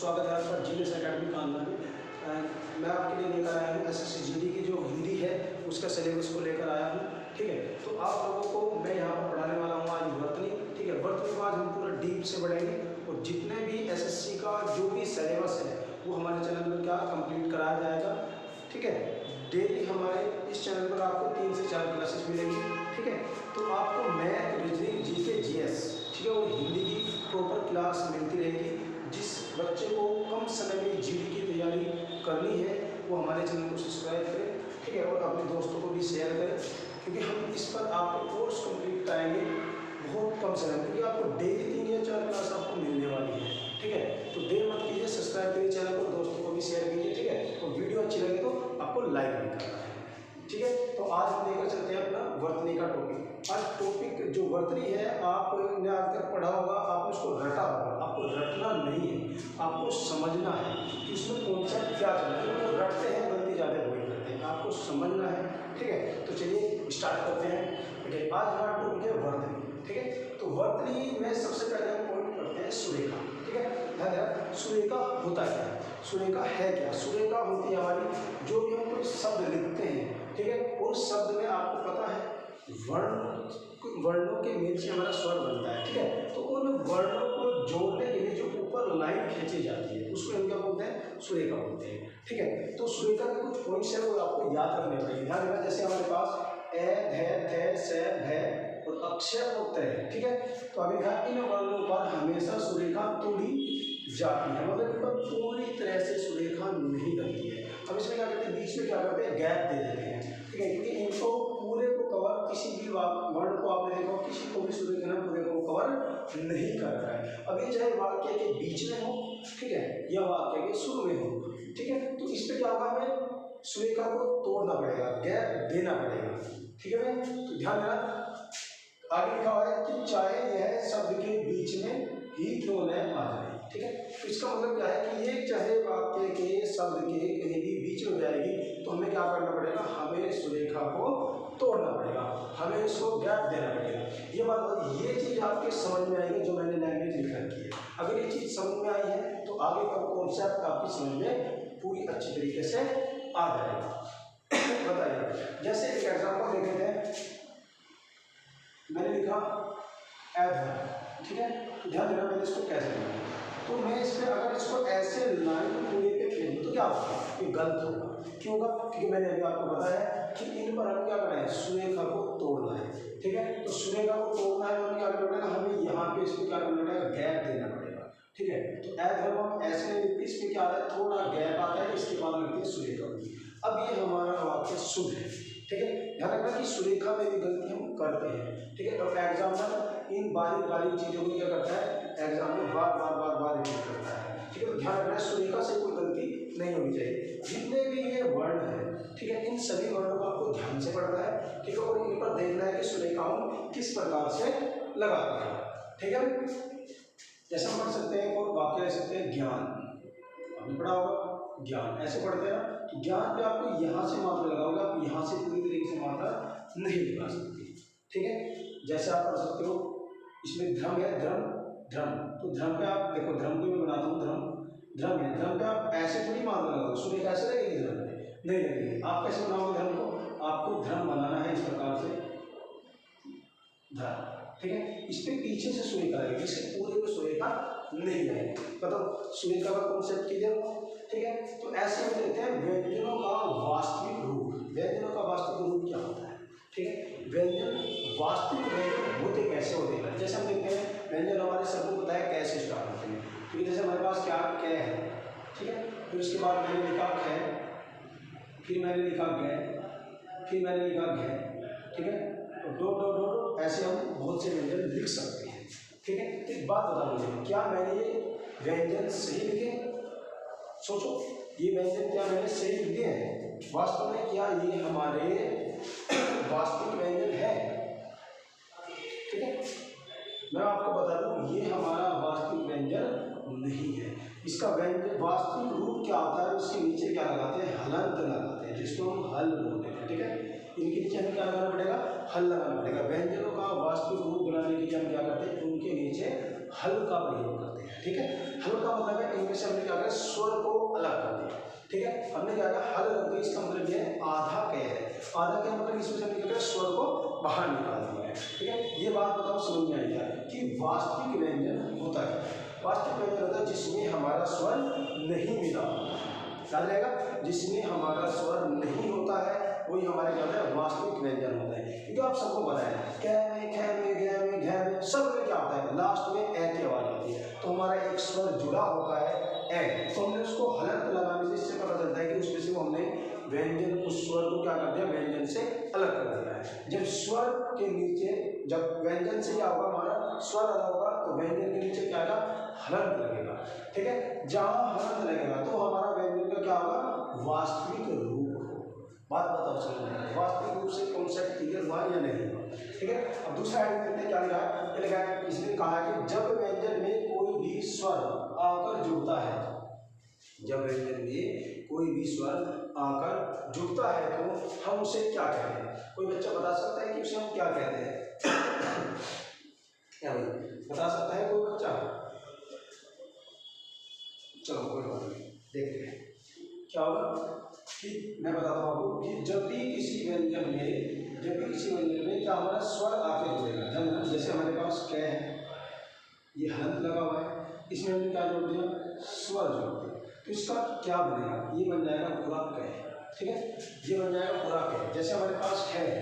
स्वागत है आपका जीनियस एकेडमी कानला में। मैं आपके लिए लेकर आया हूँ एसएससी जीडी की जो हिंदी है उसका सिलेबस को लेकर आया हूँ। ठीक है, तो आप लोगों को मैं यहाँ पर पढ़ाने वाला हूँ आज वर्तनी। ठीक है, वर्तनी को आज हम पूरा डीप से पढ़ेंगे और जितने भी एसएससी का जो भी सिलेबस है वो हमारे चैनल में क्या कंप्लीट कराया जाएगा। ठीक है, डेली हमारे इस चैनल पर आपको 3 से 4 क्लासेस मिलेंगी। ठीक है, तो आपको मैथ, रीजनिंग, जीके, जीएस, ठीक है, और हिंदी की प्रॉपर क्लास मिलती रहेगी। जिस बच्चे को कम समय में जीडी की तैयारी करनी है वो हमारे चैनल को सब्सक्राइब करें। ठीक है, और अपने दोस्तों को भी शेयर करें, क्योंकि हम इस पर आपको कोर्स कंप्लीट कराएंगे बहुत कम समय में, क्योंकि आपको डेली 3 या 4 क्लास आपको मिलने वाली है। ठीक है, तो देर मत कीजिए, सब्सक्राइब करिए चैनल को, दोस्तों को भी शेयर कीजिए। ठीक है, तो वीडियो अच्छी लगे तो आपको लाइक भी करना है। ठीक है, तो आज हम लेकर चलते हैं अपना वर्तनी का टॉपिक। आज टॉपिक जो वर्तनी है आपने आज तक पढ़ा होगा, आपने उसको रटा होगा। आपको रटना नहीं है, आपको समझना है कि उसमें कॉन्सेप्ट क्या चल रहा है। तो रटते हैं, गलती ज़्यादा वही करते हैं, आपको समझना है। ठीक है, तो चलिए स्टार्ट करते हैं। ठीक है, आज हमारा टॉपिक है वर्तनी। ठीक है, तो वर्तनी में सबसे पहले हम पॉइंट करते हैं सुरेखा। ठीक है, सुरेखा होता क्या है, सुरेखा है क्या। सुरेखा होती है हमारी जो भी हम कोई शब्द लिखते हैं। ठीक है, उस शब्द में आपको पता है वर्णों के मेल से हमारा स्वर बनता है। ठीक है, तो उन वर्णों को जोड़ने के लिए जो ऊपर लाइन खींची जाती है उसको हम क्या बोलते हैं, सुरेखा बोलते हैं। ठीक है, तो सुरेखा के कुछ पॉइंट्स है वो आपको याद रखने पड़ेंगे। ध्यान रखना, जैसे हमारे पास ए, ध, थ, स, भ और अक्षर होते हैं। ठीक है, तो अभी कहा इन वर्णों पर हमेशा सुरेखा तोड़ी जाती है, मतलब इन पर पूरी तरह से सुरेखा नहीं बनती है। अब इसमें क्या करते हैं, बीच में क्या करते हैं, गैप दे देते हैं। ठीक है, क्योंकि इनको पूरे को कवर, किसी भी वर्ण को आपने देखा किसी को भी सुरेखा ना पूरे को कवर नहीं करता है। अब ये चाहे वाक्य के बीच में हो, ठीक है, या वाक्य के शुरू में हो। ठीक है, तो इस पर क्या होगा, हमें सुरेखा को तोड़ना पड़ेगा, गैप देना पड़ेगा। ठीक है भाई, तो ध्यान देना। आगे लिखा हुआ है कि चाहे यह शब्द के बीच में ही क्यों न आ जाए। ठीक है, तो इसका मतलब क्या है कि ये चाहे वाक्य के शब्द के कहीं भी बीच में जाएगी तो हमें क्या करना पड़ेगा, हमें सुरेखा को तोड़ना पड़ेगा, हमें इसको गैप देना पड़ेगा। ये बात, ये चीज़ आपके समझ में आएगी जो मैंने लैंग्वेज लिख रखी है। अगर ये चीज़ समझ में आई है तो आगे का कॉन्सेप्ट आपकी समझ में पूरी अच्छी तरीके से आ जाएगा। बताइए, जैसे एक एग्जाम्पल देख लेते हैं। मैंने लिखा एधर। ठीक है, ध्यान देना मैंने इसको कैसे लिखा। तो मैं इस पर अगर इसको ऐसे लाइन पूरे पे खेल दूँ तो क्या होगा, ये गलत होगा। क्यों होगा, क्योंकि मैंने अभी आपको बताया कि इन पर हमें क्या करना है, सुरेखा को तोड़ना है। ठीक है, तो सुरेखा को तोड़ना है, हमें क्या करना पड़ेगा, हमें यहाँ पे इसको क्या करना पड़ेगा, गैप देना पड़ेगा। ठीक है, तो एधर हम ऐसे नहीं लिखते, इसमें क्या आता है, थोड़ा गैप आता है, इसके बाद लिखते हैं सुरेखा। अब ये हमारा वाक्य शुद्ध है। ठीक है, ध्यान रखना कि सुरेखा में भी गलती हम करते हैं। ठीक है, अब एग्जाम्पल इन बारीक बारीक चीज़ों को क्या करता है, एग्जाम्पल बार बार बार बार रिपीट करता है। ठीक है, तो ध्यान रखना सुरेखा से कोई गलती नहीं होनी चाहिए। जितने भी ये वर्ण हैं, ठीक है, इन सभी वर्णों को आपको ध्यान से पढ़ना है। ठीक है, और इन पर देखना है कि सुरेखाओं किस प्रकार से लगाते हैं। ठीक है, जैसे हम पढ़ सकते हैं और वाक्य ले सकते हैं, ज्ञान, आपने पढ़ा होगा ज्ञान, ऐसे पढ़ते हैं ना। तो ज्ञान पे आपको यहाँ से मात्रा लगाओगे, आप यहाँ से पूरी तरीके से मात्रा नहीं लगा सकते। ठीक है, जैसे आप पढ़ सकते हो, इसमें ध्रम है, ध्रम ध्रम, तो ध्रम पे आप देखो, ध्रम को मैं बनाता हूँ, ध्रम ध्रम है, ध्रम पे आप ऐसे थोड़ी मात्रा लगाओगे, सुरेखा ऐसे लगेगी, ध्रम पे नहीं लगेगी। आप कैसे बनाओगे ध्रम को, आपको ध्रम बनाना है इस प्रकार से, ध्रम। ठीक है, इस पे पीछे से सुरेखा लगेगी, इसके पूरे में सुरेखा नहीं आएगी। मतलब सुरेखा का कॉन्सेप्ट क्लियर हो। ठीक है, तो ऐसे हम देखते हैं व्यंजनों का वास्तविक रूप। व्यंजनों का वास्तविक रूप क्या होता है। ठीक है, व्यंजन वास्तविक व्यंजन होते कैसे होते हैं। जैसे हम देखते हैं व्यंजन हमारे सबको पता है कैसे स्टार्ट होते हैं। ठीक है, जैसे हमारे पास क्या कै है। ठीक है, फिर उसके बाद मैंने लिखा ख, फिर मैंने लिखा ग, फिर मैंने लिखा घ। ठीक है, डो डो डो डो, ऐसे हम बहुत से व्यंजन लिख सकते हैं। ठीक है, एक बात बता मुझे, क्या मैंने ये व्यंजन सही लिखे। सोचो, ये व्यंजन क्या मैंने सही लिखे हैं, वास्तव में क्या ये हमारे वास्तविक व्यंजन है। ठीक है, मैं आपको बता दूं ये हमारा वास्तविक व्यंजन नहीं है। इसका व्यंजन वास्तविक रूप क्या होता है, उसके नीचे क्या लगाते हैं, हलंत लगाते हैं, जिसको हम हल बोलते हैं। ठीक है, इनके नीचे हमें क्या लगाना पड़ेगा, हल लगाना पड़ेगा। व्यंजनों का वास्तविक रूप बनाने के लिए हम क्या करते हैं, उनके नीचे हल का प्रयोग करते हैं। ठीक है, हल का मतलब है इनमें से हमने क्या किया, स्वर को अलग कर दिया। ठीक है, हमने क्या किया, हल रख दिया, इसका मतलब ये आधा क है। आधा क्या मतलब, इसमें से हमने क्या किया, स्वर को बाहर निकाल दिया है। ठीक है, ये बात बताओ समझ में आई क्या कि वास्तविक व्यंजन होता है, वास्तविक व्यंजन होता है जिसमें हमारा स्वर नहीं मिला, याद रहेगा, जिसमें हमारा स्वर नहीं होता है वही हमारे क्या होता है, वास्तविक व्यंजन होता है। क्योंकि आप सबको पता है कै में, खे में, घे में, घे में, सब में क्या होता है, लास्ट में ए की आवाज आती है, तो हमारा एक स्वर जुड़ा होता है ए, तो हमने उसको हलंत लगाने से इससे पता चलता है कि उसमें से वो हमने व्यंजन, उस स्वर को क्या कर दिया, व्यंजन से अलग कर दिया है। जब स्वर के नीचे, जब व्यंजन से क्या होगा, हमारा स्वर अलग होगा तो व्यंजन के नीचे क्या आएगा, हलंत लगेगा। ठीक है, जहाँ हलंत लगेगा तो हमारा व्यंजन का क्या होगा, वास्तविक रूप हो। बात बताओ समझ में, वास्तविक रूप से कॉन्सेप्ट क्लियर हुआ या नहीं हुआ। ठीक है, अब दूसरा एलिमेंट ने क्या लिखा है, ये लिखा है, इसने कहा कि जब व्यंजन में कोई भी स्वर आकर जुड़ता है, जब व्यंजन में कोई भी स्वर आकर जुड़ता है तो हम उसे क्या कहते हैं। कोई बच्चा बता सकता है कि उसे हम क्या कहते हैं, क्या भाई बता सकता है कोई बच्चा, चलो कोई बात नहीं, देखते हैं क्या होगा। कि मैं बताता हूँ आपको कि जब भी किसी व्यंजन में क्या हमारा स्वर आके जुड़ेगा, जैसे हमारे पास कै है, ये हलंत लगा हुआ है, इसमें हमने क्या जोड़ दिया, स्वर जोड़ दिया, तो इसका क्या बनेगा, ये बन जाएगा पूरा कै। ठीक है, ये बन जाएगा पूरा कै। जैसे हमारे पास कै है,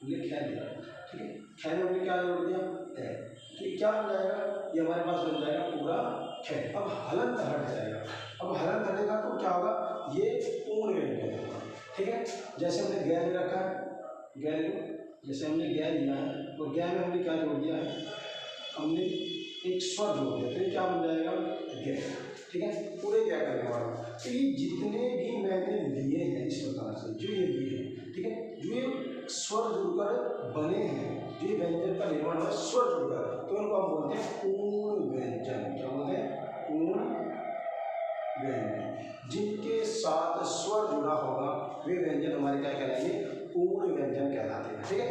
हमने कै दिया, ठीक है, कै में हमने क्या जोड़ दिया, है, तो ये क्या बन जाएगा, ये हमारे पास बन जाएगा पूरा कै। अब हलंत हट जाएगा, अब हलंत हटेगा तो क्या होगा, ये पूर्ण व्यंजन होगा। ठीक है, जैसे हमने गै ले रखा है, गै लो, जैसे हमने गै लिया है और गै में हमने क्या जोड़ दिया है, हमने एक स्वर जोड़ दिया, तो ये क्या बन जाएगा, गै। ठीक है, पूरे गै करने वाला। तो ये जितने भी मैंने लिए हैं इस प्रकार से, जो ये लिए हैं, ठीक है, जो ये स्वर जुड़कर बने हैं, जो व्यंजन का निर्माण हुआ स्वर जुड़कर, तो उनको हम बोलते हैं पूर्ण व्यंजन। क्या बोलते हैं, पूर्ण व्यंजन। जिनके साथ स्वर जुड़ा होगा वे व्यंजन हमारे क्या कहलाएंगे, पूर्ण व्यंजन कहलाते हैं। ठीक है,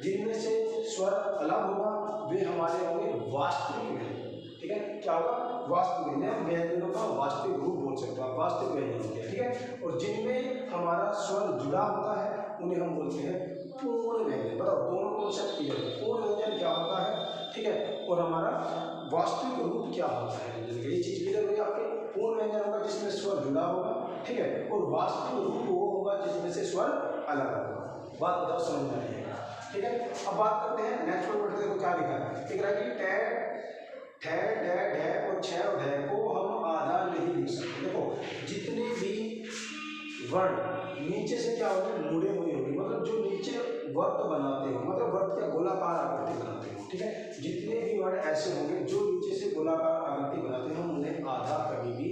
जिनमें से स्वर अलग होगा वे हमारे होंगे वास्तविक व्यंजन। ठीक है, क्या होगा, वास्तविक व्यंजन, व्यंजनों का वास्तविक रूप बोल सकते हो आप, वास्तविक व्यंजन होते हैं। ठीक है, और जिनमें हमारा स्वर जुड़ा होता है उन्हें हम बोलते हैं पूर्ण व्यंजन। बताओ दोनों कॉन्सेप्ट क्लियर है, पूर्ण व्यंजन क्या होता है, ठीक है, और हमारा वास्तविक रूप क्या होता है व्यंजन का, ये चीज क्लियर हुई आपके। पूर्ण व्यंजन होगा जिसमें स्वर जुड़ा होगा, ठीक है, और वास्तविक रूप वो होगा जिसमें से स्वर अलग होगा। बात बताओ समझ में आइएगा। ठीक है, अब बात करते हैं नेक्स्ट वर्ड, देखो क्या लिखा है, लिख रहा है कि टै, ठै, डै, ढै और छै और ढै को हम आधा नहीं लिख सकते। देखो जितने भी वर्ण नीचे से क्या होंगे, मुड़े हुए होंगे, मतलब जो नीचे वर्त बनाते हो, मतलब वर्त क्या गोलाकार आकृति बनाते हो। ठीक है, जितने भी वर्ण ऐसे होंगे जो नीचे से गोलाकार आकृति बनाते हैं, हम उन्हें आधा कभी भी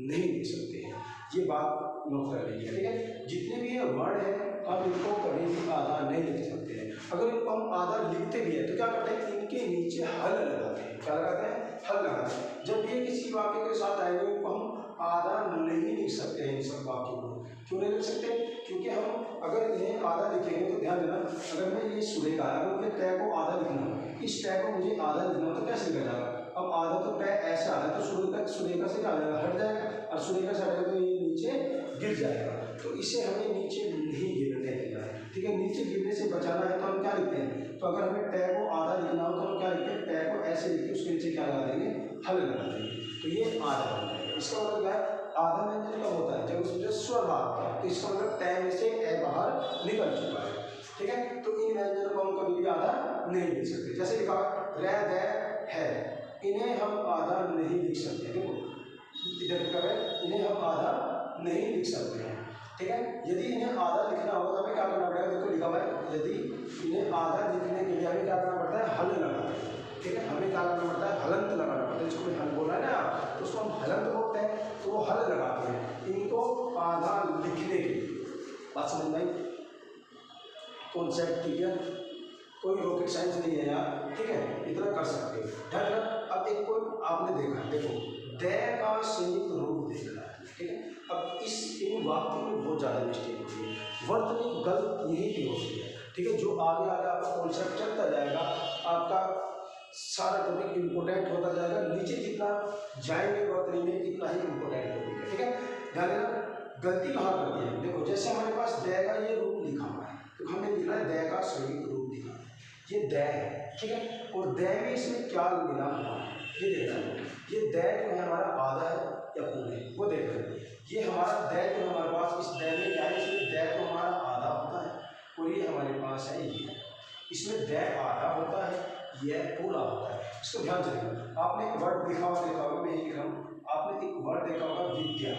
नहीं लिख सकते हैं। ये बात नोट कर लीजिए। ठीक है, जितने भी ये वर्ण है हम इनको कभी भी आधा नहीं लिख सकते हैं। अगर इनको हम आधा लिखते भी है तो क्या करते हैं, इनके नीचे हल लगाते हैं। क्या लगाते हैं, हल लगाते हैं। जब ये किसी वाक्य के साथ आएंगे इनको हम आधा नहीं लिख सकते हैं। इन सब वाक्यों को क्यों नहीं लिख सकते, क्योंकि हम अगर इन्हें आधा लिखेंगे तो ध्यान देना, अगर मैं ये सुरे का, अगर मुझे टै को आधा लिखना हो, इस टै को मुझे आधा लिखना हो तो कैसे लिखा जाएगा। अब आधा तो टै ऐसे आ रहा है तो सुरेखा से क्या आ जाएगा, हट जाएगा, और सुरेखा से हटेगा तो ये नीचे गिर जाएगा। तो इसे हमें नीचे नहीं गिरने देना है। ठीक है, नीचे गिरने से बचाना है तो हम क्या लिखते हैं, तो अगर हमें टै को आधा लिखना हो तो हम क्या लिखते हैं, टै को ऐसे लिख के उसके नीचे क्या लगा देंगे, हल लगा देंगे, तो ये आधा बन जाएगा। इसका मतलब क्या है, आधा व्यंजन कब होता है, जब उसमें जो स्वर बाहर होता है, तो इसका मतलब टै में से ए बाहर निकल चुका है। ठीक है, तो इन व्यंजनों को हम कभी भी आधा नहीं लिख सकते। जैसे लिखा रै, दै, है, इन्हें हम आधा नहीं लिख सकते। देखो इधर क्या है, इन्हें हम आधा नहीं लिख सकते हैं। ठीक है, यदि इन्हें आधा लिखना हो तो हमें क्या करना पड़ेगा, देखो लिखा हुआ है, यदि इन्हें आधा लिखने के लिए हमें क्या करना पड़ता है, हल लगाना है। ठीक है, हमें क्या करना पड़ता है, हलंत लगाना पड़ता है। इसको हल बोला है ना, तो उसको हम हलंत बोलते हैं, तो वो हल लगाते हैं इनको आधा लिखने के लिए। बात समझ में आई, कॉन्सेप्ट क्लियर, कोई रॉकेट साइंस नहीं है यार। ठीक है, इतना कर सकते हो। ध्यान रखना, अब एक को आपने देखा, देखो दै का संयुक्त रूप देख रहा है। ठीक है, अब इन वाक्यों में बहुत ज़्यादा मिस्टेक होती है, वर्त में गलत यही की होती है। ठीक है, जो आगे आगे आपका कॉन्सेप्ट चलता जाएगा, आपका सारा टॉपिक इम्पोर्टेंट होता जाएगा, नीचे जितना जाएंगे वर्तनी में इतना ही इम्पोर्टेंट टॉपिक है, ठीक है। ध्यान देना गलती कहाँ करती है, देखो जैसे हमारे पास दै का ये रूप लिखा हुआ है तो हमें लिखना है दै का संयुक्त रूप लिखा है, ये दै है, ठीक है। और दै में इसमें क्या मिला हुआ है ये देखना है, ये दै जो है हमारा आधा है या पूर्ण है वो देख रहे हैं। ये हमारा दै जो हमारे पास इस दै में क्या है, इसमें दै तो हमारा आधा होता है और ये हमारे पास है ये, इसमें दै आधा होता है ये पूरा होता है। इसको ध्यान से देखना, आपने एक वर्ड देखा होगा, मैं यही कह रहा हूँ, आपने एक वर्ड देखा होगा विद्या,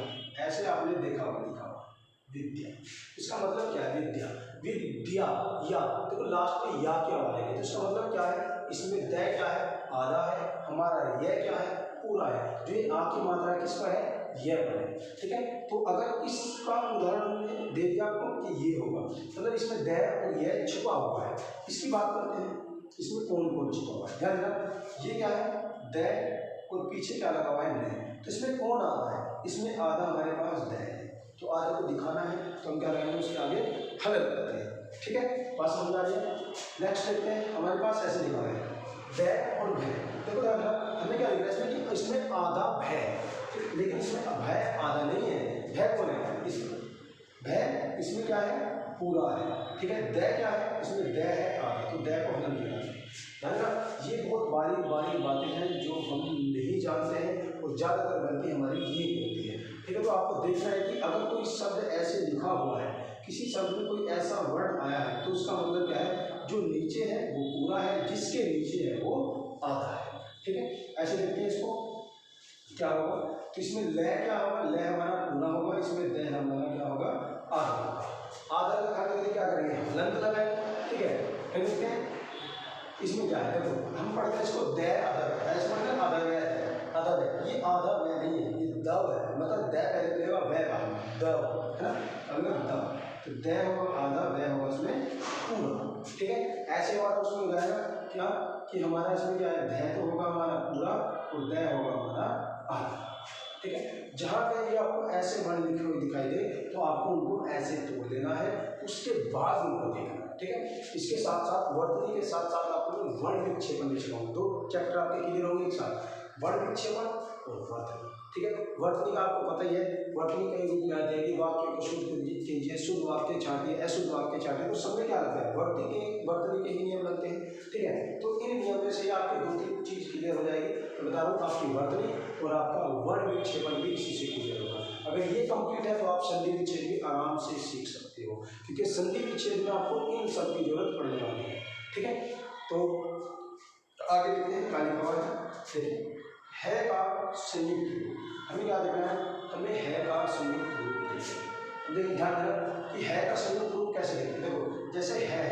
ऐसे आपने देखा होगा लिखा हुआ विद्या, इसका मतलब क्या है विद्या, विद्या या देखो लास्ट में या क्या आएगी तो इसका मतलब क्या है, इसमें दै क्या है आधा है, हमारा ये क्या है पूरा है, जो ये आ की मात्रा किसका है ये पर है, ठीक है। तो अगर इसका उदाहरण दे दिया आपको कि ये होगा, मतलब इसमें दै और ये छिपा हुआ है, इसकी बात करते हैं, इसमें कौन कौन छिपा हुआ है, ध्यान देना ये क्या है दै और पीछे क्या लगा हुआ है नै, तो इसमें कौन आधा है, इसमें आधा हमारे पास दै है, तो आधे को दिखाना है तो हम क्या करेंगे उसके आगे हल करते हैं, ठीक है। बात समझ आ रही है। नेक्स्ट देखते हैं, हमारे पास ऐसे लिखा है दै और भय, देखो हमें क्या लिख रहा है इसमें आधा भय, लेकिन इसमें भय आधा नहीं है, भय कौन है इसमें, भय इसमें क्या है पूरा है, ठीक है। दै क्या है इसमें दै है आधा, तो दै को हल किया है ना। ये बहुत बारीक बारीक बातें हैं जो हम नहीं जानते हैं और ज़्यादातर गलती हमारी ये होती है, ठीक है। तो आपको देखना है कि अगर कोई शब्द ऐसे लिखा हुआ है, किसी शब्द में कोई ऐसा वर्ड आया है तो उसका मतलब क्या है, जो नीचे है वो पूरा है, जिसके नीचे है वो आधा है, ठीक है। ऐसे देखते हैं इसको क्या होगा, तो इसमें लय क्या होगा, लय हमारा पूरा होगा, इसमें दै हमारा क्या होगा आधा होगा। आधा लगाने के लिए क्या करेंगे हलंत लगाएंगे, ठीक है। फिर देखते हैं इसमें क्या है, देखो हम पढ़ते हैं इसको दै आधा है, ऐसे पढ़ते हैं आधा वै आधा वै, ये आधा वै नहीं है, ये दव है, मतलब दै पहले लेगा वै बाद में दव है ना, अगला दव, तो दै होगा आधा वै होगा उसमें पूरा, ठीक है। ऐसे और उसमें हो जाएगा क्या कि हमारा इसमें क्या है दै तो होगा हमारा पूरा और दै होगा हमारा आधा, ठीक है। जहाँ पे ये आपको ऐसे वर्ण लिखे हुए दिखाई दे तो आपको उनको ऐसे तोड़ देना है, उसके बाद उनको देखना है, ठीक है। इसके साथ साथ वर्तनी के साथ साथ आपको वर्ण विक्षेपण भी सिखाऊंगा, दो चैप्टर आपके क्लियर होंगे एक साथ, वर्ण विक्षेपण और वर्तनी, ठीक है। वर्तनी का आपको पता ही है, वर्तनी कई रूप में आती है कि वाक्य को शुद्ध कीजिए, शुद्ध वाक्य छाटिए, अशुद्ध वाक्य छाटिए, तो सब में क्या लगता है वर्तनी के ही नियम लगते हैं, ठीक है। तो इन नियम में से आपके दो तीन चीज क्लियर हो जाएगी, तो बता रहा हूँ आपकी वर्तनी और आपका वर्ण विक्षेपण भी इसी से क्लियर होगा। अगर ये कंप्लीट है तो आप संधि विच्छेद भी आराम से सीख सकते हो, क्योंकि संधि विच्छेद में आपको इन सब की जरूरत पड़ने वाली है, ठीक है। तो आगे देखते हैं काली कवायद, है का संयुक्त रूप, हमें क्या देखना है, हमें है का संयुक्त रूप देखना, देखिए ध्यान देना कि है का संयुक्त रूप कैसे देखते हैं, देखो जैसे है,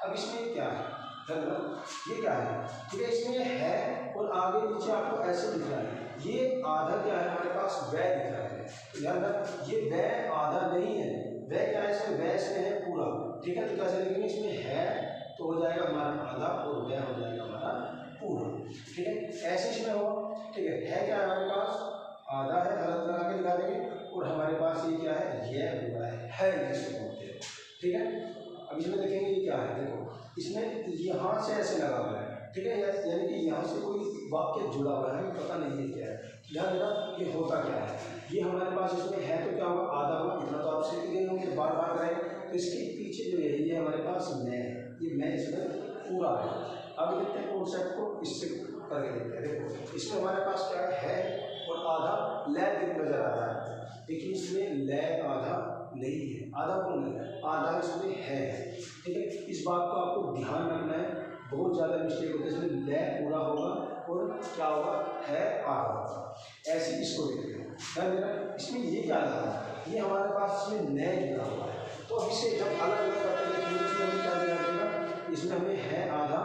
अब इसमें क्या है ये क्या है, ठीक है, इसमें है और आगे नीचे आपको ऐसे दिख रहा है, ये आधा क्या है हमारे पास वै दिख रहा है, तो ध्यान रखना ये वै आधा नहीं है, वै क्या है इसमें वै इसमें है पूरा, ठीक है। तो कैसे लिखेंगे, इसमें है तो हो जाएगा हमारा आधा और वै हो जाएगा हमारा पूरा, ठीक है। ऐसे इसमें होगा, ठीक है क्या है हमारे पास आधा है, हलंत लगा के दिखा देंगे, और हमारे पास ये क्या है ये पूरा है जिसको बोलते हैं, ठीक है। अब इसमें देखेंगे ये क्या है, देखो इसमें यहाँ से ऐसे लगा हुआ है, ठीक है, यानी कि यहाँ से कोई वाक्य जुड़ा हुआ है, हमें पता नहीं है क्या है, ध्यान देना ये होता क्या है, ये हमारे पास इसमें है तो क्या होगा आधा होगा, इतना तो आप सीख गए होंगे, बार बार करेंगे, तो इसके पीछे जो है ये हमारे पास मैं है, ये मैं इसमें पूरा है। आगे देखते हैं कॉन्सेप्ट को, इससे करके देखते हैं, देखो इसमें हमारे पास क्या है और आधा लय नजर आ रहा है, देखिए इसमें लय आधा नहीं है, आधा कौन है आधा इसमें है, ठीक है। इस बात को आपको ध्यान रखना है, बहुत ज़्यादा मिस्टेक होते हैं, इसमें लय पूरा होगा और क्या होगा है आधा होगा, ऐसे इसको देखते हैं, ध्यान देना। इसमें ये क्या लगा, ये हमारे पास इसमें नए जुड़ा हुआ है, तो अब इसे जब अलग अलग करते देखेंगे इसमें हमें क्या दिया जाएगा, इसमें हमें है आधा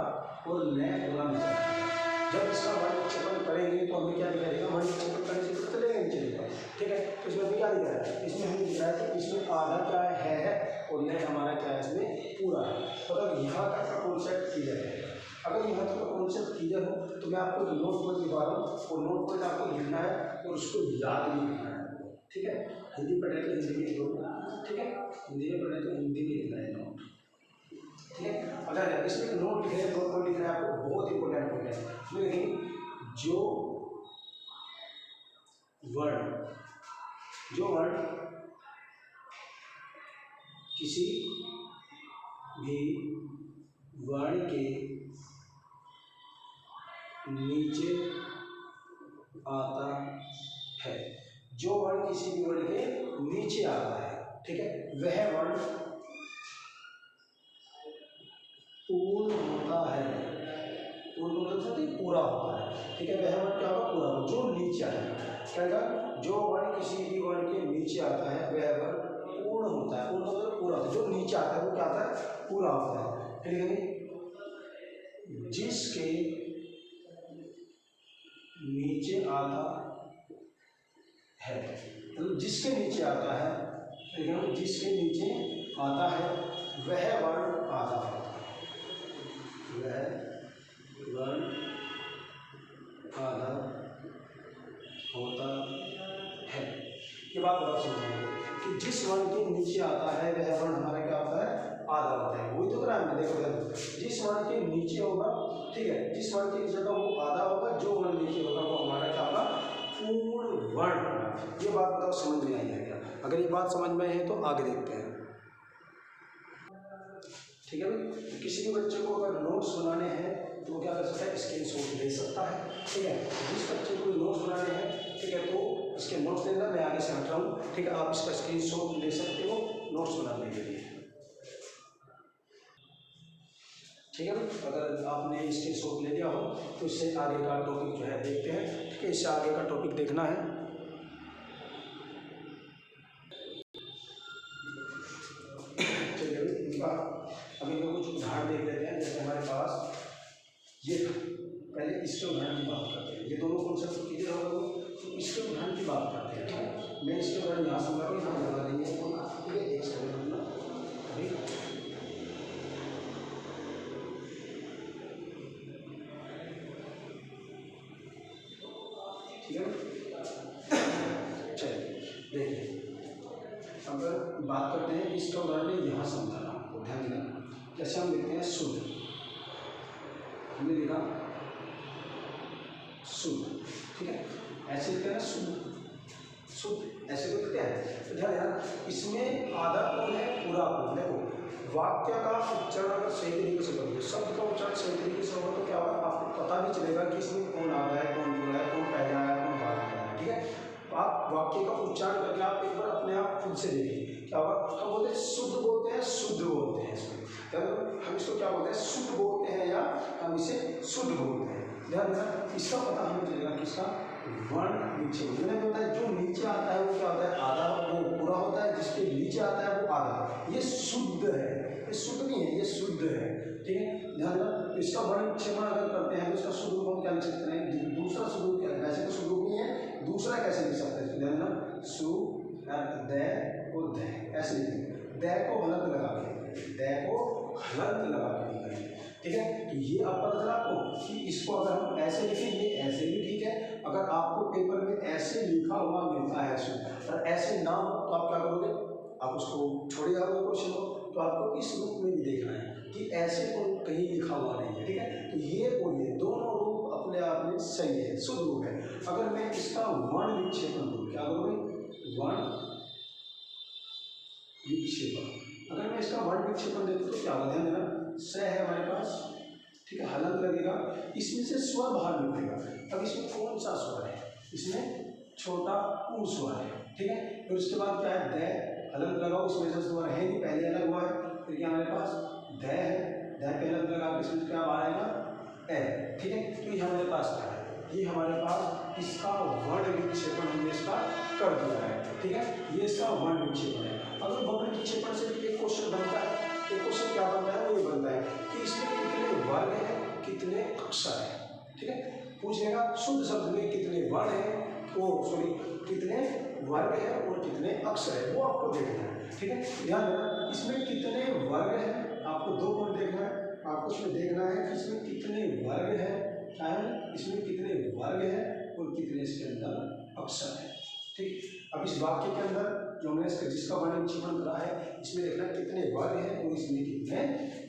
और नए पूरा मिल जाएगा। जब इसका वर्ण विक्षेपण करेंगे तो हमें क्या दिखाई देगा, वर्ण विक्षेपण करने से तो चलेगा नीचे दिखा, ठीक है। तो इसमें हमें क्या दिखा है, इसमें हमें दिख रहा है कि इसमें आधा क्या है और नए हमारा क्या है इसमें पूरा है। तो अगर यहाँ तक का कॉन्सेप्ट क्लियर है, अगर यहाँ तक का कॉन्सेप्ट क्लियर हो तो मैं आपको नोट पॉइंट दिखा रहा हूँ, और नोट पॉइंट आपको लिखना है और उसको याद भी लिखना है, ठीक है। हिंदी पढ़े तो हिंदी में लिखो, ठीक है, हिंदी में पढ़े तो हिंदी में लिखना है नोट, ठीक है। अगर इसमें एक नोट लिखे, नोट को लिखना है आपको, बहुत इंपॉर्टेंट पॉइंट है। इसमें लिखेंगे जो वर्ड किसी भी वर्ण के नीचे आता है, जो वर्ण किसी भी वर्ण के नीचे आता है, ठीक है, वह वर्ण पूर्ण होता है। पूर्ण मतलब पूरा होता है, ठीक है। वह वर्ण क्या होगा? पूरा होगा, जो नीचे आएगा। क्या होगा? जो वर्ण किसी भी वर्ण के नीचे आता है वह वर्ण पूर्ण होता है। पूर्ण मतलब पूरा होता है। जो नीचे आता है वो क्या आता है? पूरा होता है। फिर जिसके नीचे आता है, मतलब जिसके नीचे आता है, जिसके नीचे आता है वह वर्ण आधा होता है, वह वर्ण आधा होता है। ये बात बता समझ कि जिस वर्ण के नीचे आता है वह वर्ण हमारा क्या होता है? आधा होता है। वही तो करा हमने, देखो जिस वर्ण के नीचे होगा, ठीक है, जिस वर्ण के नीचे होगा वो आधा होगा, जो वर्ण नीचे होगा वो हमारा क्या होगा? पूर्ण वर्ण होगा। ये बात बताओ समझ में आई है क्या? अगर ये बात समझ में है तो आगे देखते हैं, ठीक है भाई। तो किसी भी बच्चे को अगर नोट्स बनाने हैं तो वो क्या कर सकता है? स्क्रीनशॉट ले सकता है, ठीक है। जिस बच्चे को नोट्स बनाने हैं, ठीक है, तो इसके नोट्स लेना, मैं आगे से हट रहा हूँ, ठीक है। आप इसका स्क्रीनशॉट ले सकते हो नोट्स बनाने के लिए, ठीक है भाई। अगर आपने स्क्रीनशॉट ले लिया हो तो इससे आगे का टॉपिक जो है देखते हैं, ठीक है। इससे आगे का टॉपिक देखना है। चलिए भाई, इनका अभी हम कुछ उदाहरण देख लेते हैं। जैसे हमारे पास ये, पहले इसके उदाहरण की बात करते हैं। ये दोनों कॉन्सेप्ट क्लियर हो गए तो इसके उदाहरण की बात करते हैं, ठीक है। मैं इसके उदाहरण यहाँ समझा रहा हूँ, यहाँ लगा देंगे, ठीक है। एक सेकंड रुकना अभी, ठीक है। चलिए देखिए, अगर बात करते हैं इसका उदाहरण यहाँ समझाना, आपको ध्यान देना। जैसे हम लिखते हैं शुद्ध, हमने लिखा शुद्ध, ठीक है। ऐसे लिखते हैं शुद्ध, ऐसे तो लिखते हैं। तो ध्यान देना, इसमें आधा कौन है? पूरा कौन? देखो वाक्य का उच्चारण अगर सही तरीके से करोगे, शब्द का उच्चारण सही तरीके से होगा तो क्या होगा? आपको पता भी चलेगा कि इसमें कौन आधा है, कौन पूरा है, कौन पहला है, कौन बाद में है, ठीक है। आप वाक्य का उच्चारण करके आप एक बार अपने आप खुद से देखिए क्या होगा। हम बोलते हैं शुद्ध बोलते हैं, शुद्ध बोलते हैं इसमें, हम इसको क्या बोलते हैं? शुद्ध बोलते हैं या हम इसे शुद्ध बोलते हैं। ध्यान देना, इसका पता हमें चलेगा किसका? वर्ण नीचे। मैंने बताया जो नीचे आता है वो क्या होता है? आधा, वो पूरा होता है। जिसके नीचे आता है वो आधा। ये शुद्ध है, ये शुद्ध नहीं है, ये शुद्ध है, ठीक है। ध्यान देना, इसका वर्ण विच्छेदन अगर करते हैं तो इसका शुद्ध रूप हम क्या लिख सकते हैं? दूसरा शुद्ध रूप क्या है? वैसे तो शुद्ध रूप नहीं है, दूसरा कैसे लिख सकते हैं? ध्यान देना, सु द और द ऐसे लिखेंगे। द को हलंत लगा के, द को हलंत लगा के लिखेंगे, ठीक है। तो ये आप पता चला आपको कि इसको अगर हम ऐसे लिखें, ये ऐसे भी ठीक है। अगर आपको पेपर में ऐसे लिखा हुआ मिलता है और ऐसे ना हो तो आप क्या करोगे? आप उसको छोड़िए, आपको क्वेश्चन हो तो आपको इस रूप में भी देखना है कि ऐसे को कहीं लिखा हुआ नहीं है, ठीक है। तो ये और ये दोनों रूप अपने आप में सही है, शुद्ध रूप है। अगर मैं इसका वर्ण विक्षेपण दूँ, क्या करोगे? वर्ण विक्षेपण, अगर मैं इसका वर्ण विक्षेपण देखूँ तो क्या होगा? ध्यान देना, स है हमारे पास, ठीक है, हलंत लगेगा, इसमें से स्वर बाहर निकलेगा। अब इसमें कौन सा स्वर है? इसमें छोटा ऊ स्वर है, ठीक है। फिर उसके बाद क्या है? द, हलंत लगाओ, इसमें से स्वर है नहीं, पहले अलग हुआ है। फिर क्या हमारे पास? द है, द पे हलंत लगा, इसमें क्या बाहर आएगा? ए, ठीक है। तो ये हमारे पास क्या है? ये हमारे पास इसका वर्ण विक्षेपण हमने इसका कर दिया है, ठीक है। ये इसका वर्ण विक्षेपण है। अगर वर्ण विक्षेपण से एक क्वेश्चन बनता है, एक क्वेश्चन क्या बनता है? वो ये बनता है कि इसमें कितने वर्ग हैं, कितने अक्षर हैं, ठीक है। पूछेगा शुद्ध शब्द में कितने वर्ण हैं, वो सॉरी कितने वर्ग हैं और कितने अक्षर है, वो आपको देखना है, ठीक है। ध्यान देना, इसमें कितने वर्ग हैं, आपको दो पॉइंट देखना है। आपको इसमें देखना है कि इसमें कितने वर्ग हैं, क्या है? इसमें कितने वर्ग हैं और कितने इसके अंदर अक्षर है, ठीक। अब इस वाक्य के अंदर जो हमने जिसका वर्ण विक्षेपण करा है इसमें देखना कितने वर्ग हैं और इसमें कितने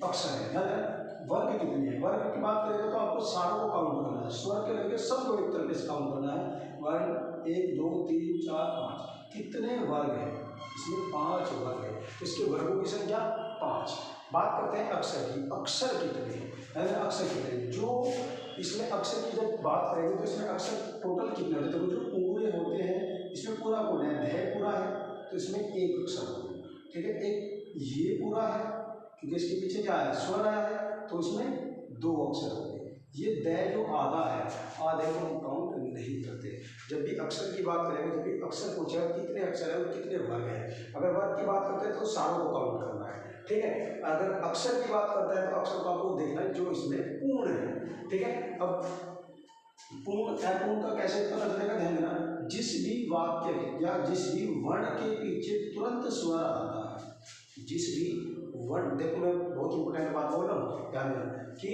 अक्षर हैं। याद है वर्ग कितने हैं, वर्ग की बात करेंगे तो आपको सारों को काउंट करना है, स्वर के लेकर सबको एक तरह से काउंट करना है। वर्ण 1 2 3 4 5 कितने वर्ग हैं, इसमें 5 वर्ग है, तो इसके वर्गों की संख्या 5। बात करते हैं अक्षर की, अक्षर कितने हैं, अक्षर कितने हैं। जो इसमें अक्षर की जब बात करेंगे तो इसमें अक्षर टोटल कितने होते हैं, तो जो पूरे होते हैं इसमें पूरा कौन है, ध पूरा है तो इसमें एक अक्षर होगा, ठीक है। एक ये पूरा है क्योंकि इसके पीछे क्या है, स्वर आया है तो इसमें 2 अक्षर होंगे। ये द जो आधा है, आधे को हम काउंट नहीं करते। जब भी अक्षर की बात करेंगे, जब भी अक्षर पूछेगा कितने अक्षर है और कितने वर्ग हैं, अगर वर्ग की बात करते हैं तो सारों को काउंट करना है, ठीक है। अगर अक्षर की बात करता है तो अक्षर को आपको देखना है जो इसमें पूर्ण है, ठीक है। अब पूर्ण अपूर्ण का कैसे पता चलेगा, ध्यान देना, जिस भी वाक्य या जिस भी वर्ण के पीछे तुरंत स्वर आता है, जिस भी वर्ण, देखो मैं बहुत इंपॉर्टेंट बात बोल रहा हूँ, ध्यान देना कि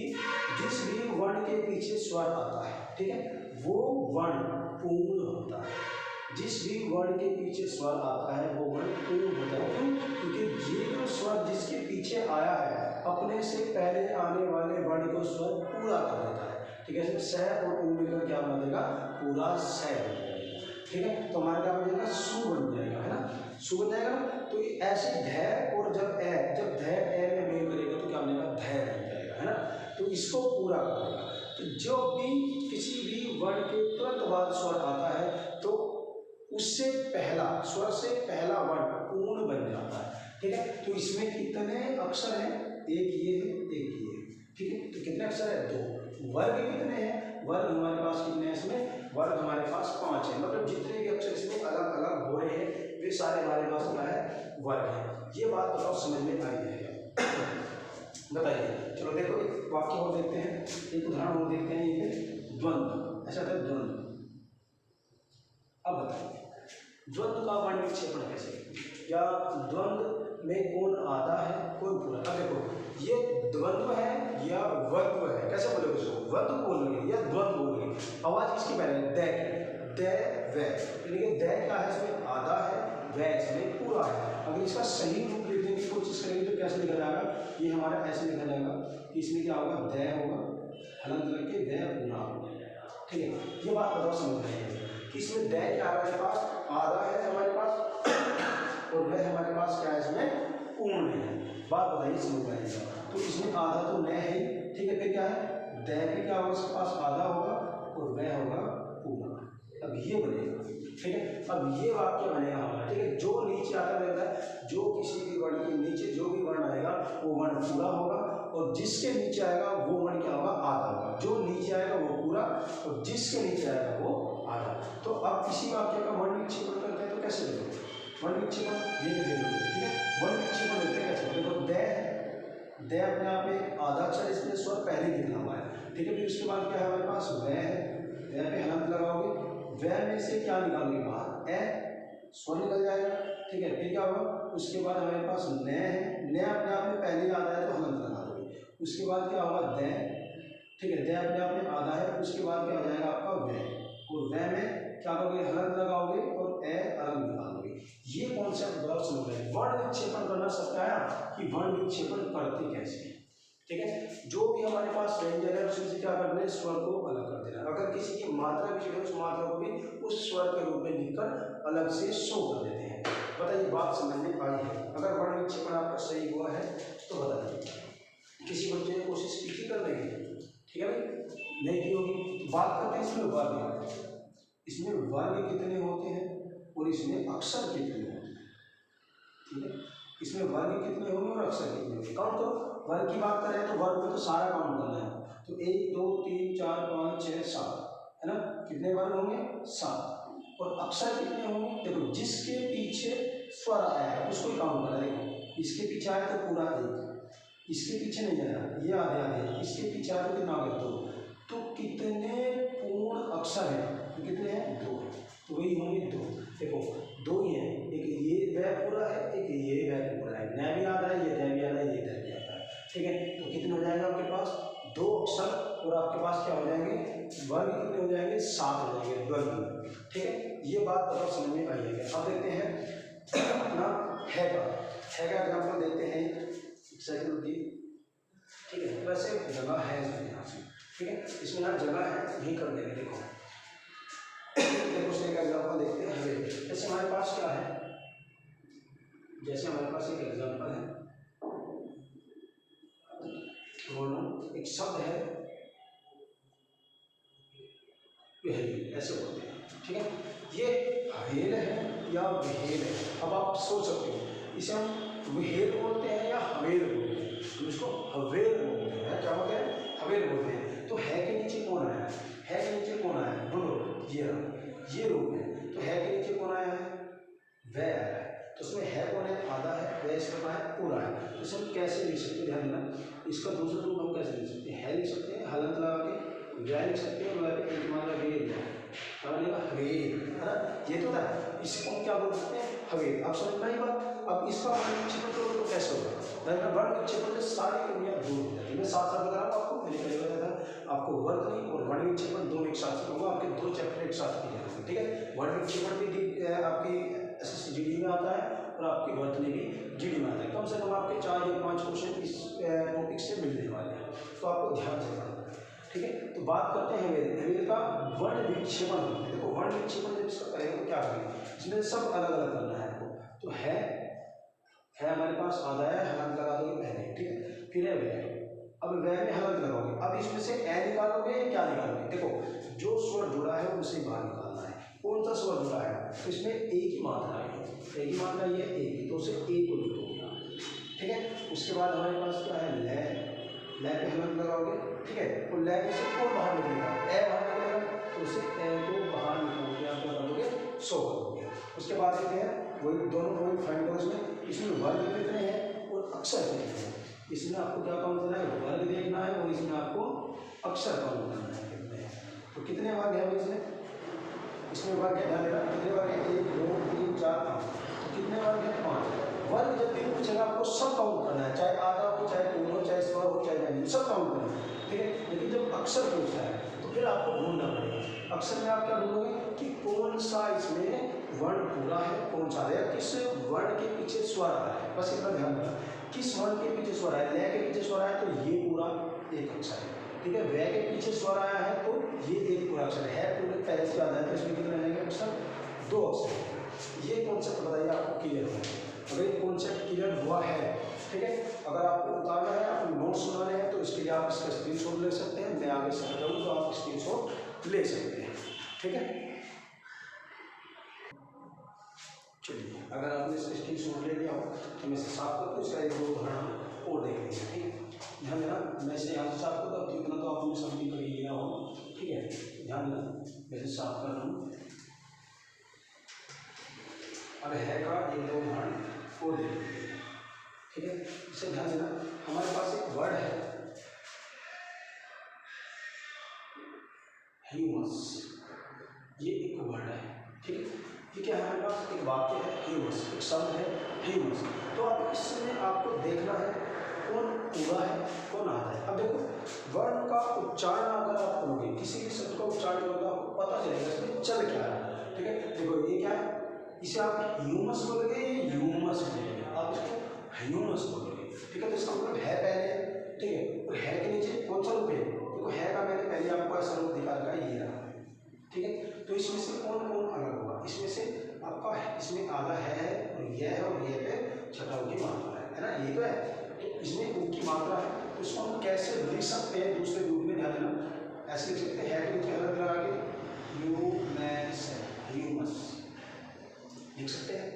जिस भी वर्ण के पीछे स्वर आता है, ठीक है, वो वर्ण पूर्ण होता है। जिस भी वर्ण के पीछे स्वर आता है वो वर्ण पूर्ण होता है। क्यों? क्योंकि ये जो स्वर जिसके पीछे आया है अपने से पहले आने वाले वर्ण को स्वर पूरा कर देता है, ठीक है। स और उ मिलकर क्या बना देगा, पूरा स बन जाएगा, ठीक है। तो हमारा क्या बन जाएगा, सु बन जाएगा, है ना, सु बन जाएगा। तो ऐसे ध और जब ध ए में मेल करेगा तो क्या बनेगा, ध बन जाएगा, है ना। तो इसको पूरा कर देगा। तो जो भी किसी भी वर्ण के तुरंत बाद स्वर आता है तो उससे पहला, स्वर से पहला वर्ण पूर्ण बन जाता है, ठीक है। तो इसमें कितने अक्षर हैं, एक ये है, एक ये, ठीक है। तो कितने अक्षर है, 2। वर्ग कितने हैं, वर्ग हमारे पास कितने हैं, इसमें वर्ग हमारे पास 5 है। मतलब जितने भी अक्षर इसमें अलग अलग हो रहे हैं वे सारे हमारे पास क्या है, वर्ग है। ये बात बताओ समझ में आई है, बताइए। चलो देखो एक वाक्य और देखते हैं, एक उदाहरण और देखते हैं। ये द्वंद्व, ऐसा था द्वंद्व। अब बताइए द्वंद्व का वर्ण विक्षेपण कैसे, या द्वंद्व में कौन आधा है कौन पूरा। अब देखो ये द्वंद्व है या वर्ग है, कैसे बोलोगे उसको, द्वंद्व बोलोगे या द्वंद्व बोलोगे। आवाज इसकी पहले द व, यानी कि द क्या है, इसमें आधा है, व इसमें पूरा है। अगर इसका सही रूप लिखने की कोशिश करेंगे तो कैसे लिखा जाएगा, ये हमारा ऐसे लिखा जाएगा कि इसमें क्या होगा, द होगा, हलंत करके द पूरा होगा, ठीक है। ये बात बताओ समझ में आएगी कि इसमें द क्या है, हमारे पास आधा है हमारे पास, और वह हमारे पास क्या है, इसमें पूर्ण है। बात बताइए समझ में आएगा। तो इसमें आधा तो न है, ठीक है। फिर क्या है, द भी क्या होगा, इसके पास आधा होगा और वह होगा पूर्ण। अब ये बनेगा, ठीक है। अब ये वाक्य बनेगा हमारा, ठीक है। जो नीचे आता रहता है, जो किसी भी वर्ण के नीचे जो भी वर्ण आएगा वो वर्ण पूरा होगा, और जिसके नीचे आएगा वो वर्ण क्या होगा, आधा होगा। जो नीचे आएगा वो पूरा और जिसके नीचे आएगा वो आधा। तो अब किसी वाक्य का वर्ण विक्षेपण करते हैं तो कैसे देखो, वर्ण विक्षेपण ये दे दो, ठीक है। वर्ण विक्षेपण देखते हैं कैसे, देखो द अपने आप में आधा अक्षर, इसमें स्वर पहले लिखना हुआ है, ठीक है। फिर उसके बाद क्या है हमारे पास, वह है, वह पे हलंत लगाओगे, वह में से क्या निकालोगे बाहर, ए, स्वर निकल जाएगा, ठीक है। फिर क्या होगा, उसके बाद हमारे पास न है, न अपने आप में पहले आधा है तो हलंत लगा दोगे। उसके बाद क्या होगा, द, ठीक है, द अपने आप में आधा है, उसके बाद क्या हो जाएगा आपका वह, और वह में क्या करोगे, हलंत लगाओगे और ए अलग निकालोगे। ये कॉन्सेप्ट बहुत समझ रहे हैं। वर्ण विक्षेपण करना सबका है कि वर्ण विक्षेपण करते कैसे, ठीक है। जो भी हमारे पास व्यंजन है उसमें से क्या करना है, स्वर को अलग कर देना। अगर किसी की मात्रा भी है उस मात्रा को भी उस स्वर के रूप में लिखकर अलग से शो कर देते हैं। बताइए बात समझ में आई है। अगर वर्ण विक्षेपण आपका सही हुआ है तो बताइए, किसी बच्चे ने कोशिश की थी करने की, ठीक है भाई, नहीं की होगी। बात करते हैं इसमें वर्ग, इसमें वर्ग कितने होते हैं और इसमें अक्षर कितने होते हैं, ठीक है। इसमें वर्ग कितने होंगे और अक्षर कितने होंगे, काउंट करो। वर्ग की बात करें तो वर्ग में तो सारा काउंट करना है, तो 1 2 3 4 5 6 7, है ना। कितने वर्ग होंगे, 7। और अक्षर कितने होंगे, देखो जिसके पीछे स्वर आया है उसको ही काउंट करना है। देखो इसके पीछे आया तो पूरा 1, इसके पीछे नहीं आया, ये आधे आधे, इसके पीछे आया तो कितना आ गया 2। तो कितने पूर्ण अक्षर हैं, तो कितने हैं, 2, तो वही होंगे 2। देखो 2 ही हैं, एक ये वह पूरा है, एक ये वह पूरा है, न भी आधा है, ये द भी आधा है, ये द भी आता है, ठीक है। तो कितने हो जाएगा आपके पास, 2 अक्षर, और आपके पास क्या हो जाएंगे, वर्ग कितने हो जाएंगे, 7 हो जाएंगे वर्ग, ठीक है। ये बात बहुत समझ में आई है। अब देखते हैं अपना है का एग्जाम्पल देखते हैं, एक सेकंड रुकिए, ठीक है। वैसे जगह है इसमें यहाँ से, ठीक है, इसमें यहाँ जगह है, यही कर देंगे। देखो उसका एक एग्जाम्पल देखते हैं हवेली। जैसे हमारे पास क्या है, जैसे हमारे पास एक एग्जाम्पल है, बोलो एक शब्द है वेहेल, ऐसे बोलते हैं, ठीक है। ये हवेल है या वेहेल है, अब आप सोच सकते हो इसे हम वेहेल बोलते हैं या हवेल बोलते हैं। हम इसको हवेल बोलते हैं, क्या बोलते हैं, हवेल बोलते हैं। तो है के नीचे कौन आया है के नीचे कौन आया है, बोलो ये रूप है। तो है के नीचे कौन आया है, वह आया है। तो उसमें है कौन है, आधा है, वह इसमें है, पूरा है। तो इसे हम कैसे लिख सकते हैं, ध्यान देना, इसका दूसरा रूप हम कैसे लिख सकते हैं, है लिख सकते हैं, हलंत लगा के वह लिख सकते हैं, वह पे हमारा वेल हवेल, है ना, ये तो था। इसको हम क्या बोल सकते हैं, हवेल। आप समझ में आई बात। अब इसका वर्ण विक्षेपण करो तो कैसे होगा, वर्ण विक्षेपण से सारी कमियां दूर हो जाती है। मैं साथ साथ बता रहा हूँ आपको, मैंने पहले बताया था आपको वर्तनी और वर्ण विक्षेपण दोनों एक साथ होगा, आपके 2 चैप्टर एक साथ किए जाएंगे, ठीक है। वर्ण विक्षेपण भी आपकी एसएससी जीडी में आता है और आपकी वर्तनी भी जीडी में आता है। कम से कम आपके 4 या 5 क्वेश्चन इस टॉपिक से मिलने वाले हैं, तो आपको ध्यान से पढ़ना है, ठीक है। तो बात करते हैं हवेल का वर्ण विक्षेपण होता है। देखो वर्ण विक्षेपण जब इसका करेंगे तो क्या करेंगे, इसमें सब अलग अलग करना है आपको। तो है हमारे पास आधा है, हलंत लगा दोगे पहले, ठीक है। फिर है वह, अब वह में हलंत लगाओगे। अब इसमें से ए निकालोगे या क्या निकालोगे, देखो जो स्वर जुड़ा है उसे बाहर निकालना है। कौन सा स्वर जुड़ा है, तो इसमें एक ही मात्रा है, एक ही मात्रा ये एक, तो उसे ए को लिख दोगे, ठीक है। उसके बाद हमारे पास क्या है, ले पे हलंत लगाओगे, ठीक है। तो ले से कौन बाहर निकलेगा, ए बाहर निकलेगा, तो उसे ए को बाहर निकालोगे, आप क्या करोगे, 100 करोगे। उसके बाद देखते हैं वही दोनों पॉइंट फाइंड करो। इसमें वर्ग कितने हैं और अक्षर कितने हैं, इसमें आपको क्या काउंट करना है, वर्ग देखना है, और इसमें आपको अक्षर काउंट करना है कितने हैं। तो कितने वर्ग है इसमें वर्ग है, ध्यान देना कितने वर्ग है, 1 2 3 4 5, तो कितने वर्ग है, 5 वर्ग। जब भी पूछेगा आपको सब काउंट करना है, चाहे आधा हो, चाहे पूर्ण हो, चाहे स्वर हो, चाहे व्यंजन, सब काउंट करना है, ठीक है। लेकिन जब अक्षर पूछता है तो फिर आपको ढूंढना पड़ेगा। अक्षर में आप क्या ढूंढोगे कि कौन सा इसमें वर्ण पूरा है, कौन सा है, किस वर्ण के पीछे स्वर आ रहा है, बस इतना ध्यान रखना, किस वर्ण के पीछे स्वर आया, ले के पीछे स्वर आया तो ये पूरा एक अक्षर है, ठीक है। वह के पीछे स्वर आया है तो ये एक पूरा अक्षर है, पूरे पहले से याद है, तो इसमें कितने रहेंगे अक्षर, 2 अक्षर। ये कॉन्सेप्ट बताइए आपको क्लियर हो, अगर ये कॉन्सेप्ट क्लियर हुआ है, ठीक है। अगर आपको उतारना है, आपको नोट्स बनाने हैं, तो इसके लिए आप इसका स्क्रीनशॉट ले सकते हैं, मैं आगे से बताऊँ तो आप स्क्रीनशॉट ले सकते हैं, ठीक है। चलिए, अगर आपने इसका स्क्रीनशॉट ले लिया हो तो मैं इसे साफ करके इसका 1-2 उदाहरण और देख लेंगे, ठीक है। ध्यान देना, मैं इसे यहाँ से साफ करता हूँ, इतना तो आपने समझी कर ही लिया हो, ठीक है। ध्यान देना, मैं इसे साफ कर रहा हूँ। अब है का 1-2 उदाहरण और देख लेंगे, ठीक है। इसे ध्यान देना, हमारे पास एक वर्ड है ह्यूमस, ये एक वर्ड है, ठीक है। ये क्या है, हमारे पास एक वाक्य है ह्यूमस, एक शब्द है ह्यूमस। तो अब इसमें आपको देखना है कौन पूरा है, कौन आधा है। अब देखो वर्ण का उच्चारण अगर आप करोगे, किसी भी शब्द का उच्चारण करोगे, आपको पता चलेगा इसमें चल क्या रहा है, ठीक है। देखो ये क्या है, इसे आप ह्यूमस बोलोगे या ह्यूमस बोलोगे, आप इसको ह्यूमस बोलोगे, ठीक है। तो इसका मतलब है पहले, ठीक है, और है के नीचे कौन सा रूप है, देखो है का मैंने पहले आपको ऐसा रूप दिखा रखा है, ये रहा, ठीक है। तो इसमें से कौन कौन अलग होगा, इसमें से आपका इसमें आधा है और ये पे छठाऊ की मात्रा है ना, ये तो है। तो इसमें ऊ की मात्रा है, तो इसको हम कैसे लिख सकते हैं दूसरे रूप में, ध्यान देना, ऐसे लिख सकते हैं, है के नीचे अलग लगा के ह्यूमस लिख सकते हैं,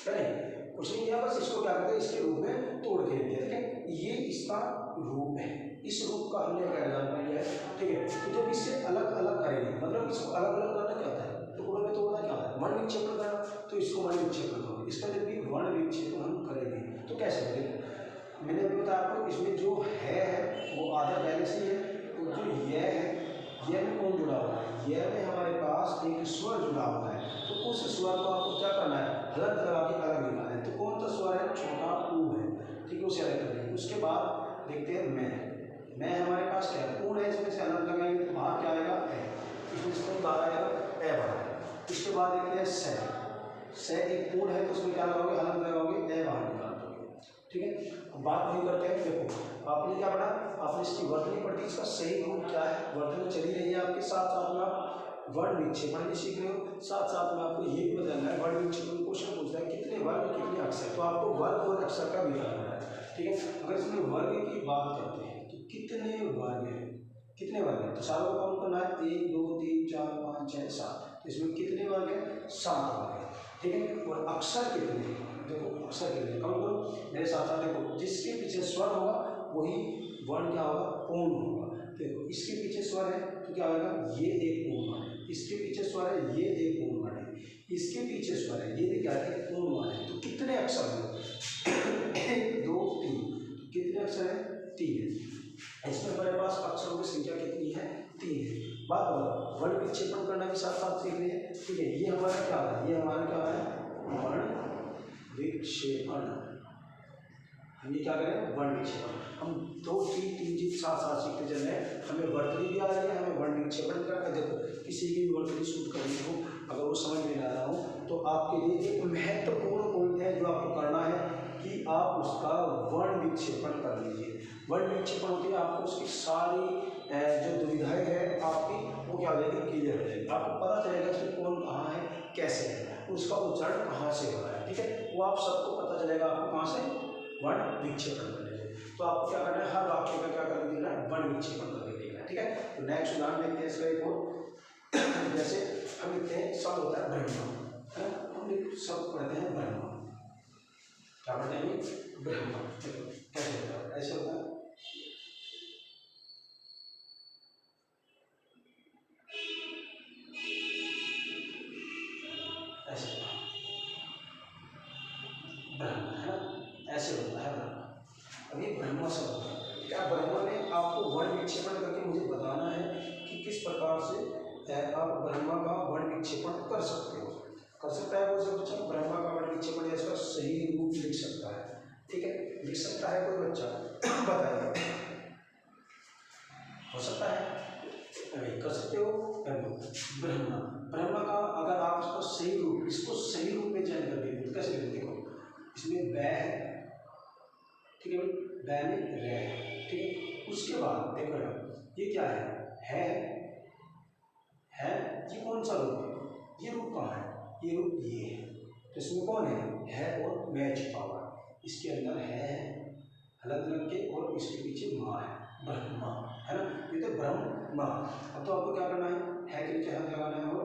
नहीं कुछ नहीं किया, बस इसको क्या करते हैं, इसके रूप में तोड़ के लिया, ठीक है। ये इसका रूप है, इस रूप का हमने एक एग्जाम्पल लिया है, ठीक है। तो जब इससे अलग अलग करेंगे, मतलब इसको अलग अलग करना क्या होता है, टुकड़ों में तोड़ना क्या होता है, वर्ण विक्षेपण करना, तो इसको वर्ण विक्षेपण करोगे। इसका जब भी वर्ण विक्षेपण हम करेंगे तो कैसे करेंगे, मैंने अभी बताया आपको, इसमें जो है वो आधा पहले से है, और जो यह है, यह में कौन जुड़ा हुआ है, यह में हमारे पास एक स्वर जुड़ा हुआ है, तो उस स्वर को आपको क्या करना है, हलंत लगा के अलग निकालना है। तो कौन सा स्वर है, छोटा ऊ है, ठीक है, उसे अलग कर देंगे। उसके बाद देखते हैं मैं हमारे पास क्या है, पूर्ण है, इसमें से हलंत लगाएंगे तो बाहर क्या आएगा, है, इसमें से बाहर आएगा, ए बाहर। उसके बाद देखते हैं स एक पूर्ण है तो उसमें क्या लगाओगे, हलंत लगाओगे, ए बाहर निकाल दोगे। ठीक है, अब बात वही करते हैं। देखो आपने क्या पढ़ा, आपने इसकी वर्तनी पढ़ी, इसका सही रूप क्या है, वर्तनी चली रही है आपके साथ साथ में, आप वर्ण विक्षेपण भी सीख रहे हो, साथ साथ में आपको ये भी बताना है वर्ण विक्षेपण क्वेश्चन पूछता है कितने वर्ग कितने अक्षर, तो आपको वर्ग और अक्षर का भी बताना है। ठीक है, अगर इसमें वर्ग की बात करते हैं तो कितने वर्ग हैं, कितने वर्ग हैं, तो सारों को काउंट करना है, 1 2 3 4 5 6 7, तो इसमें कितने वर्ग हैं, 7 वर्ग हैं। ठीक है, और अक्षर कितने हैं, देखो अक्षर कितने काउंट करो मेरे साथ साथ। देखो जिसके पीछे स्वर होगा वही वर्ण क्या होगा, पूर्ण होगा। देखो इसके पीछे स्वर है तो क्या होगा, ये एक पूर्ण वर्ण है, इसके पीछे स्वर है ये एक पूर्ण वर्ण है, इसके पीछे स्वर है ये भी क्या है, पूर्ण वर्ण है। तो कितने अक्षर हैं, 1 2 3, कितने अक्षर है, 3 है। इसमें हमारे पास अक्षरों की संख्या कितनी है, 3 है। बात बताओ वर्ण विक्षेपण करना भी साथ साथ सीख रहे हैं। ठीक है, ये हमारा क्या है, ये हमारा क्या है, वर्ण विक्षेपण। हम ये क्या करें, वर्ण विक्षेपण। हम 2 3 चीज साथ साथ सीखते चल रहे हैं, हमें वर्तनी भी आ रही है, हमें वर्ण विक्षेपण करना है। देखो किसी की भी वर्तनी शूट करनी हो, अगर वो समझ में आ रहा हो तो आपके लिए एक महत्वपूर्ण पॉइंट है जो आपको करना है कि आप उसका वर्ण विक्षेपण कर लीजिए। वर्ण विक्षेपण होती है, आपको उसकी सारी जो दुविधाएं है आपकी वो क्या हो जाएगी, क्लियर हो जाएगी। आपको पता चलेगा कि कौन कहाँ है, कैसे है, उसका उच्चारण कहाँ से हो रहा है। ठीक है, वो आप सबको पता चलेगा आपको कहाँ से, वर्ण विक्षेपण करने से। तो आपको क्या करना है, हर वाक्य का क्या कर देना है, वर्ण विक्षेपण करके देखना है। ठीक है, तो नेक्स्ट उदाहरण देखते हैं इसका एक और। जैसे हम लिखते हैं शब्द होता है ब्रह्मा, है ना, हम शब्द पढ़ते हैं ब्रह्मा, क्या पढ़ते हैं, ब्रह्मा। कैसे होता है, ऐसे होता है, ऐसे ब्रह्मा, है ना, ऐसे होता है ब्रह्मा। अभी ब्रह्मा शब्द होता है, क्या ब्रह्मा ने आपको वर्ण विक्षेपण करके मुझे बताना है कि किस प्रकार से आप ब्रह्मा का वर्ण विक्षेपण कर सकते हो। कर सकता है वो सब बच्चा ब्रह्मा का वर्ण विक्षेपण या इसका सही रूप लिख सकता है। ठीक है, लिख सकता है कोई बच्चा, बताइए, हो सकता है, अभी कर सकते हो। ब्रह्मा, ब्रह्मा का अगर आप इसको सही रूप, इसको सही रूप में चयन कर देंगे तो कैसे लिखते, देखो इसमें बै है, ठीक है, बै में रे है। ठीक है, उसके बाद देखो ये क्या है, है, ये कौन सा रूप है, ये रूप कहाँ है, ये रूप ये है, तो इसमें कौन है और मैं छिपा हुआ है, इसके अंदर है हलंत लग के और इसके पीछे माँ है, ब्रह्मा, है ना, ये तो ब्रह्मा। अब तो आपको क्या करना है के नीचे हलंत लगाना है और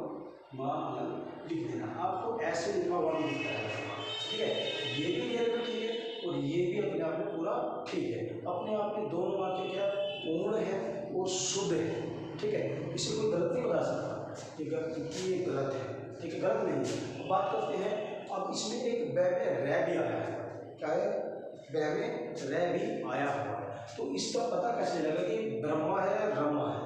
माँ हलंत लिख देना। आपको ऐसे लिखा हुआ नहीं दिखता है, ठीक है, ये भी रियल में ठीक है और ये भी अपने आप में पूरा ठीक है। अपने आप में दोनों वाक्य क्या पूर्ण है और शुद्ध है। ठीक है, इसे कोई गलत नहीं बता सकता कि ये गलत है, ठीक है, गलत नहीं है। अब बात करते हैं, अब इसमें एक बै में रै भी आया है, क्या है, बै में रै भी आया हुआ है, तो इसका पता कैसे लगेगा कि ब्रह्मा है रमा है,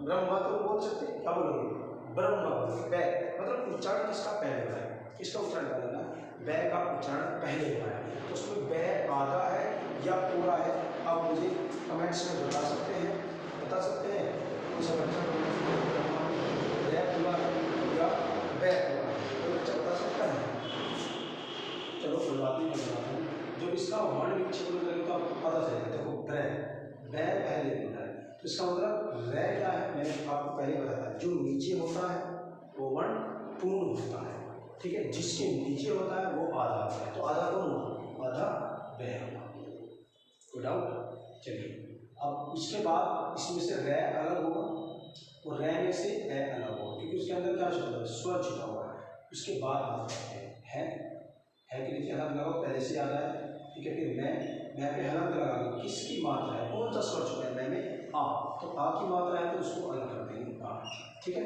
ब्रह्मा तो बोल सकते हैं, क्या बोलोगे, ब्रह्मा, बै मतलब उच्चारण किसका पहले होता है, किसका उच्चारण पहले होता है, बै का उच्चारण पहले होता है, तो उसमें बै आधा है या पूरा है, आप मुझे कमेंट्स में बता सकते हैं, बता सकते हैं उस बच्चा बै पूरा है या बै पूरा है, कोई बच्चा बता सकता है, चलो कोई बात नहीं, मैं बताता हूँ। जब इसका वर्ण विक्षेपण करेंगे तो आपको पता चलेगा, देखो बै बै पहले होता है, तो इसका मतलब रै क्या है, मैंने आपको पहले बताया, जो नीचे होता है वो वर्ण पूर्ण होता है, ठीक है, जिसके नीचे होता है वो आधा होता है, तो आधा कौन हुआ, आधा बै हुआ, कोई डाउट। चलिए अब इसके बाद इसमें से रै अलग होगा और रै में से ए अलग होगा, क्योंकि उसके अंदर क्या छुपा हुआ है, स्वर छुपा हुआ है। उसके बाद बात करते हैं है के नीचे हलंत लगाओ, पहले से याद है, ठीक है, फिर मैं पे हलंत लगा लो, किसकी मात्रा है, कौन सा स्वर छुपा है, मैं में आ, तो आ की मात्रा है तो उसको अलग कर देंगे आ, ठीक है,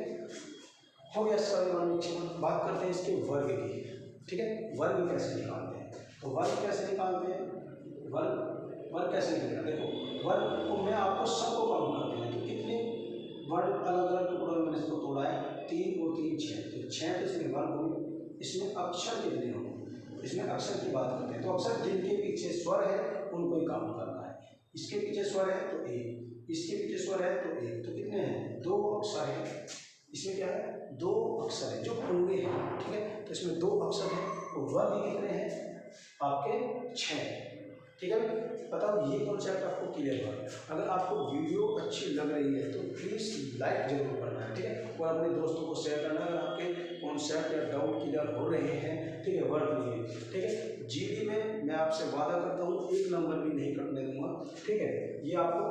हो गया इसका वर्ण विक्षेपण। बात करते हैं इसके वर्ग की, ठीक है, वर्ग कैसे निकालते हैं, तो वर्ग कैसे निकालते हैं, वर्ग कैसे निकलेगा, देखो वर्ग को मैं आपको सबको काउंट करते हैं, तो कितने वर्ग अलग अलग टुकड़ों में मैंने इसको तोड़ा है, 3 और 3 6, तो 6 तो इसमें वर्ग होंगे, इसमें अक्षर कितने होंगे, इसमें अक्षर की बात करते हैं, तो अक्षर जिनके पीछे स्वर है उनको ही काउंट करना है, इसके पीछे स्वर है तो 1, इसके पीछे स्वर है तो 1, तो कितने हैं, 2 अक्षर है, इसमें क्या है, 2 अक्षर है जो पूरे हैं, ठीक है। तो इसमें 2 अक्षर हैं, तो वर्ग कितने हैं आपके 6, ठीक है। बताओ ये कॉन्सेप्ट आपको क्लियर हुआ। अगर आपको वीडियो अच्छी लग रही है तो प्लीज़ लाइक जरूर करना है, ठीक है, और अपने दोस्तों को शेयर करना अगर आपके कॉन्सेप्ट या डाउट क्लियर हो रहे हैं, ठीक है, वर्क नहीं, ठीक है। जीडी में मैं आपसे वादा करता हूँ 1 नंबर भी नहीं कटने दूंगा, ठीक है। ये आपको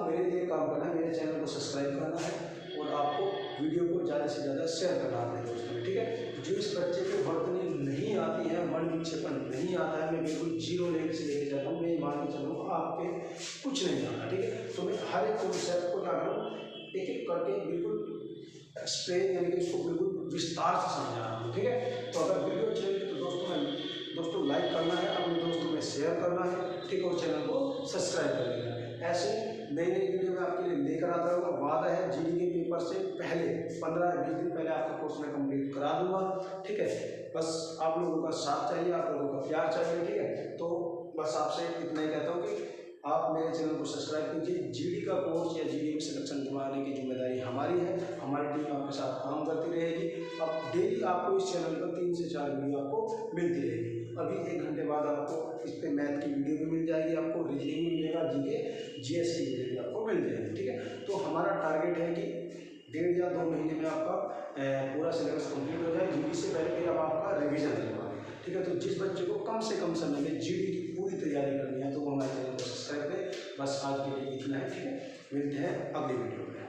मेरे लिए काम करना है, मेरे चैनल को सब्सक्राइब करना है और आपको वीडियो को ज़्यादा से ज़्यादा शेयर करना है अपने दोस्तों में, ठीक है। जो इस बच्चे को वर्तनी नहीं आती है, मन विक्षेपण नहीं आता है, मैं बिल्कुल 0 लेवल से लेके जाता हूँ, मैं मान के चलूँ आप पे कुछ नहीं आता, ठीक है। तो मैं हर एक कॉन्सेप्ट को क्या करूँ, एक एक करके बिल्कुल एक्सप्लेन यानी कि इसको बिल्कुल विस्तार से समझा रहा हूँ, ठीक है। तो अगर वीडियो अच्छी लगी तो दोस्तों लाइक करना है, अपने दोस्तों में शेयर करना है, ठीक है, और चैनल को सब्सक्राइब कर लेना है। ऐसे नई वीडियो में आपके लिए लेकर आता रहूँगा। वादा है जीडी के पेपर से पहले 15-20 दिन पहले आपका कोर्स मैं कंप्लीट करा दूंगा, ठीक है। बस आप लोगों का साथ चाहिए, आप लोगों का प्यार चाहिए, ठीक है। तो बस आपसे इतना ही कहता हूँ कि आप मेरे चैनल को सब्सक्राइब कीजिए। जीडी का कोर्स या जीडी में सिलेक्शन दिलवाने की जिम्मेदारी हमारी है, हमारी टीम आपके साथ काम करती रहेगी। अब डेली आपको इस चैनल पर 3 से 4 वीडियो आपको मिलती रहेगी। अभी 1 घंटे बाद आपको इस पर मैथ की वीडियो भी मिल जाएगी, आपको रीजनिंग भी मिलेगा, जीके जीएस की वीडियो भी आपको मिल जाएगी, ठीक है। तो हमारा टारगेट है कि 1.5 या 2 महीने में आपका पूरा सिलेबस कंप्लीट हो जाए। जीडी से पहले फिर अब आपका रिविजन करवा, ठीक है। तो जिस बच्चे को कम से कम समय में जीडी की पूरी तैयारी करनी है तो वो हमारे चैनल को सब्सक्राइब करें। बस आज के लिए इतना है, ठीक है। मिलते हैं अगली वीडियो में।